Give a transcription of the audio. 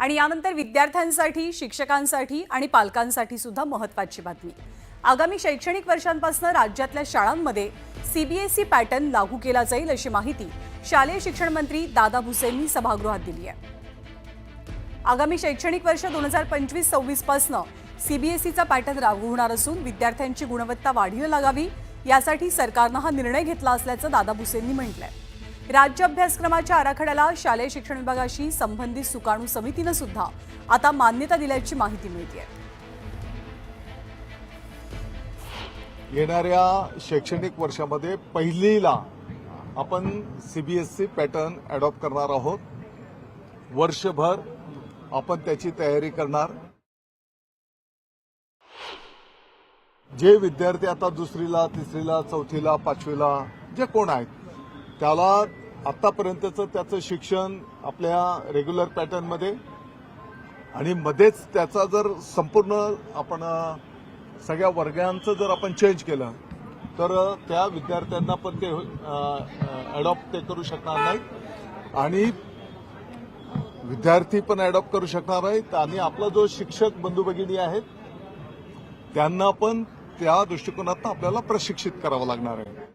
आणि यानंतर विद्यार्थ्यांसाठी, शिक्षकांसाठी आणि पालकांसाठी सुद्धा महत्त्वाची बातमी। आगामी शैक्षणिक वर्षांपासून राज्यातल्या शाळांमध्ये सीबीएसई पॅटर्न लागू केला जाईल अशी माहिती शालेय शिक्षण मंत्री दादा भुसे यांनी सभागृहात दिली आहे। आगामी शैक्षणिक वर्ष 2025-26 पासून सीबीएसईचा पॅटर्न लागू होणार असून विद्यार्थ्यांची गुणवत्ता वाढीला लागावी यासाठी सरकारने हा निर्णय घेतला असल्याचं दादा भुसे यांनी म्हटलंय। राज्य अभ्यासक्रमाच्या आराखड्याला शालेय शिक्षण विभागाशी संबंधित सुकाणू समितीने सुद्धा आता मान्यता दिल्याची माहिती मिळते। येणाऱ्या शैक्षणिक वर्षामध्ये पहिलीला आपण सीबीएसई पॅटर्न अडॉप्ट करणार आहोत। वर्षभर आपण त्याची तयारी करणार। जे विद्यार्थी आता दुसरीला, तिसरीला, चौथीला, पाचवीला जे कोण आहेत त्याला आतापर्यंतचं त्याचं शिक्षण आपल्या रेग्युलर पॅटर्नमध्ये आणि मध्येच त्याचा जर संपूर्ण आपण सगळ्या वर्गांचं जर आपण चेंज केलं तर त्या विद्यार्थ्यांना पण ते अडॉप्ट ते करू शकणार नाहीत आणि विद्यार्थी पण अडॉप्ट करू शकणार नाहीत आणि आपला जो शिक्षक बंधू भगिनी आहेत त्यांना पण त्या दृष्टिकोनातून आपल्याला प्रशिक्षित करावं लागणार आहे।